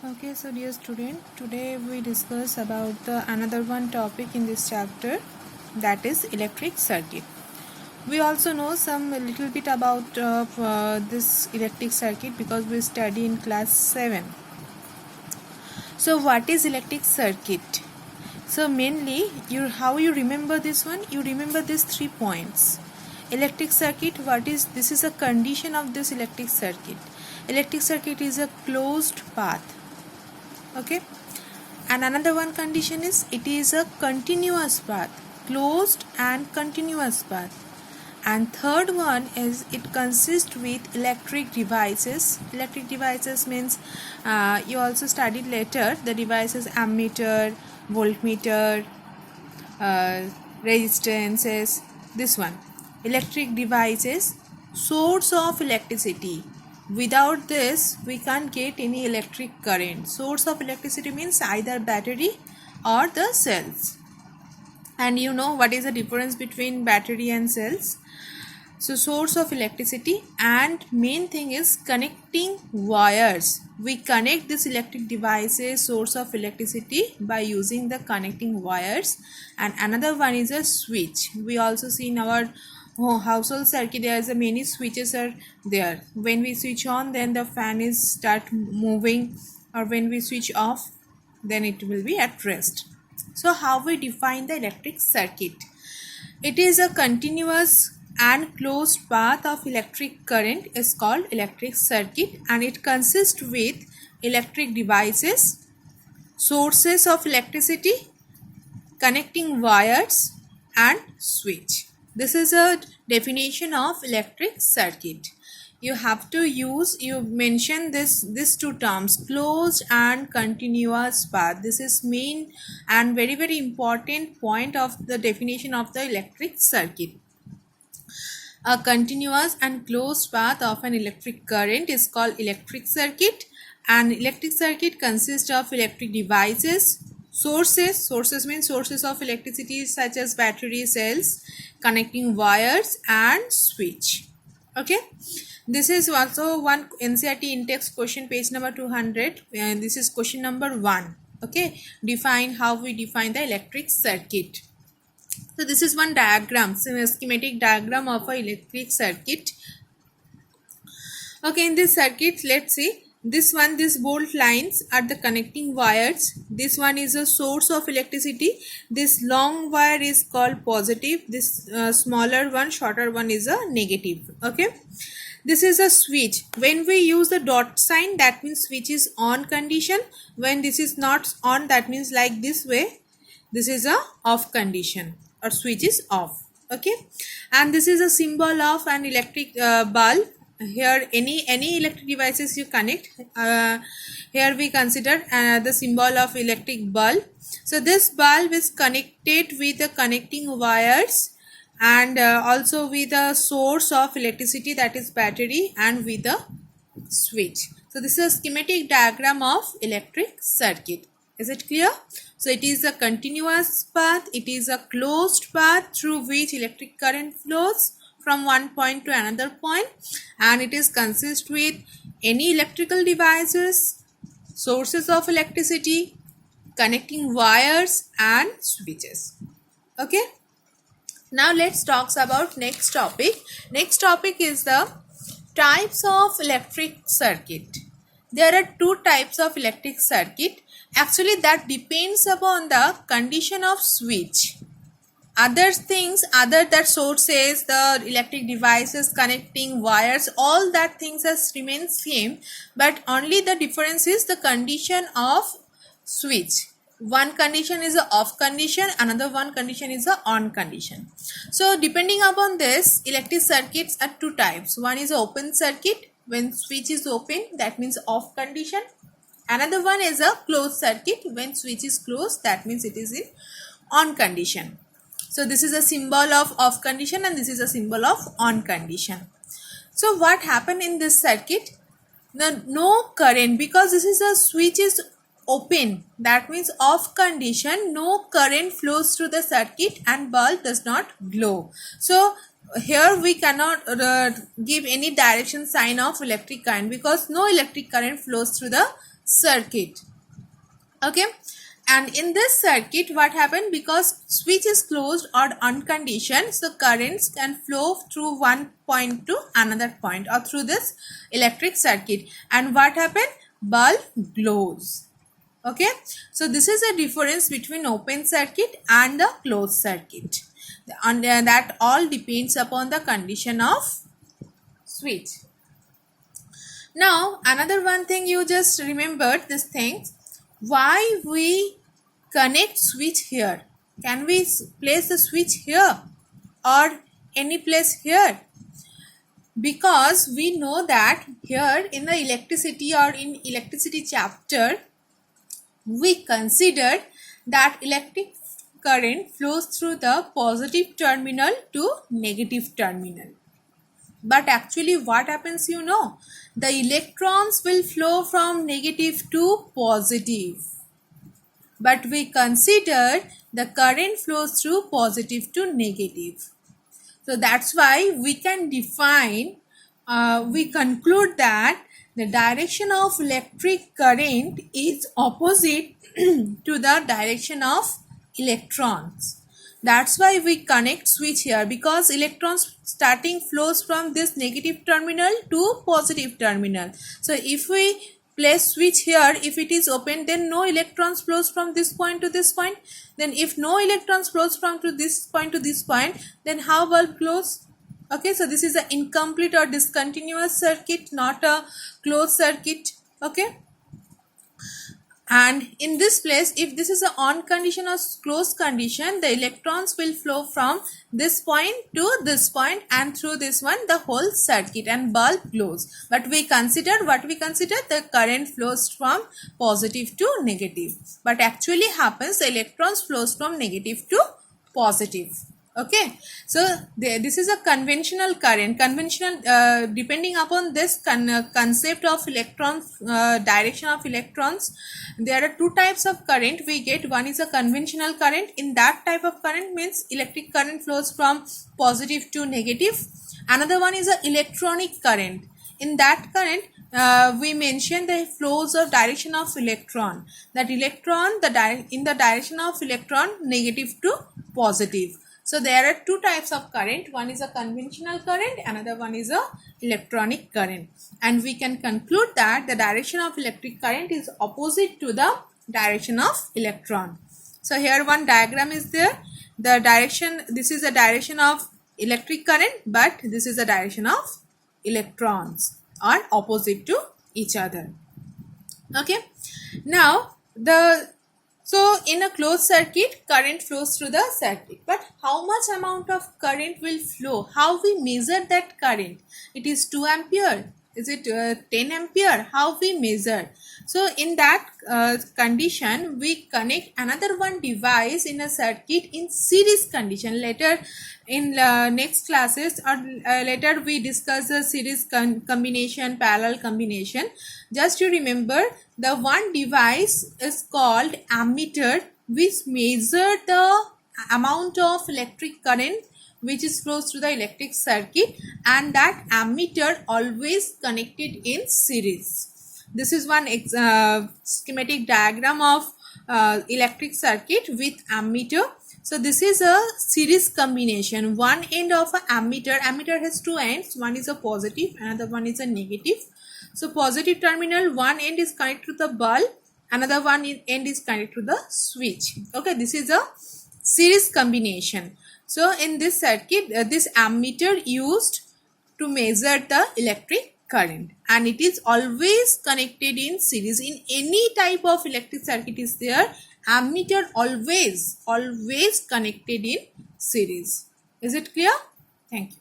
Okay, so dear student, today we discuss about the another one topic in this chapter, that is electric circuit. We also know some a little bit about this electric circuit because we study in class 7. So what is electric circuit? So mainly how you remember this one? You remember these 3 points. Electric circuit, this is a condition of this electric circuit. Electric circuit is a closed path. Okay, and another one condition is it is a continuous path, closed and continuous path. And third one is it consists with electric devices. Electric devices means you also studied later the devices ammeter, voltmeter, resistances. This one, electric devices, source of electricity. Without this we can't get any electric current. Source of electricity means either battery or the cells. And you know what is the difference between battery and cells? So source of electricity, and main thing is connecting wires. We connect this electric devices, source of electricity, by using the connecting wires. And another one is a switch. We also see in our household circuit there is a many switches are there. When we switch on, then the fan is start moving, or when we switch off, then it will be at rest. So how we define the electric circuit? It is a continuous and closed path of electric current is called electric circuit, and it consists with electric devices, sources of electricity, connecting wires, and switch. This is a definition of electric circuit. You have to you mention these two terms, closed and continuous path. This is main and very important point of the definition of the electric circuit. A continuous and closed path of an electric current is called electric circuit. An electric circuit consists of electric devices, sources means sources of electricity such as battery, cells, connecting wires, and switch. Okay, this is also one NCERT in-text question, page number 200, and this is question number 1. Okay, define how we define the electric circuit. So this is one diagram, schematic diagram of an electric circuit. Okay, in this circuit, let's see. This bolt lines are the connecting wires. This one is a source of electricity. This long wire is called positive. This smaller one, shorter one is a negative. Okay. This is a switch. When we use the dot sign, that means switch is on condition. When this is not on, that means like this way, this is a off condition, or switch is off. Okay. And this is a symbol of an electric bulb. Here any electric devices you connect, here we consider the symbol of electric bulb. So this bulb is connected with the connecting wires, and also with a source of electricity, that is battery, and with a switch. So this is a schematic diagram of electric circuit. Is it clear? So it is a continuous path, it is a closed path through which electric current flows from one point to another point, and it is consist with any electrical devices, sources of electricity, connecting wires, and switches. Okay, now let's talk about next topic. Next topic is the types of electric circuit. There are 2 types of electric circuit. Actually that depends upon the condition of switch. Other things, other that sources, the electric devices, connecting wires, all that things has remained same, but only the difference is the condition of switch. One condition is a off condition, another one condition is a on condition. So depending upon this, electric circuits are 2 types. One is open circuit. When switch is open, that means off condition. Another one is a closed circuit. When switch is closed, that means it is in on condition. So this is a symbol of off condition, and this is a symbol of on condition. So what happened in this circuit? No current, because this is a switch is open, that means off condition, no current flows through the circuit and bulb does not glow. So here we cannot give any direction sign of electric current, because no electric current flows through the circuit. Okay, and in this circuit what happened, because switch is closed or unconditioned, so currents can flow through one point to another point or through this electric circuit, and what happened, bulb glows. Okay, so this is a difference between open circuit and the closed circuit, and that all depends upon the condition of switch. Now another one thing, you just remembered this thing, why we connect switch here. Can we place the switch here or any place here? Because we know that here in the electricity or in electricity chapter, we considered that electric current flows through the positive terminal to negative terminal. But actually what happens, you know, the electrons will flow from negative to positive. But we considered the current flows through positive to negative. So that's why we can define, we conclude that the direction of electric current is opposite to the direction of electrons. That's why we connect switch here, because electrons starting flows from this negative terminal to positive terminal. So if we place switch here, if it is open, then no electrons flows from this point to this point. Then if no electrons flows from to this point to this point, then how bulb glows? Okay, so this is an incomplete or discontinuous circuit, not a closed circuit. Okay, and in this place, if this is a on condition or closed condition, the electrons will flow from this point to this point and through this one the whole circuit, and bulb glows. But we consider, what we consider, the current flows from positive to negative, but actually happens the electrons flows from negative to positive. Okay, so this is a conventional current. Conventional, depending upon this concept of electrons, direction of electrons, there are two types of current we get. One is a conventional current. In that type of current means electric current flows from positive to negative. Another one is a electronic current. In that current, we mention the flows of direction of electron. That electron, in the direction of electron, negative to positive. So there are two types of current. One is a conventional current, another one is a electronic current. And we can conclude that the direction of electric current is opposite to the direction of electron. So here one diagram is there. The direction, this is the direction of electric current, but this is the direction of electrons, are opposite to each other. Okay. Now so in a closed circuit, current flows through the circuit. But how much amount of current will flow? How we measure that current? It is 2 ampere. Is it 10 ampere? How we measure? So in that condition, we connect another one device in a circuit in series condition. Later in next classes or later we discuss the series combination, parallel combination. Just to remember, the one device is called ammeter, which measure the amount of electric current which is flows through the electric circuit, and that ammeter always connected in series. This is one schematic diagram of electric circuit with ammeter. So this is a series combination. One end of an ammeter has two ends. One is a positive, another one is a negative. So positive terminal, one end is connected to the bulb, another one end is connected to the switch. Okay, this is a series combination. So in this circuit, this ammeter used to measure the electric current, and it is always connected in series. In any type of electric circuit is there, ammeter always connected in series. Is it clear? Thank you.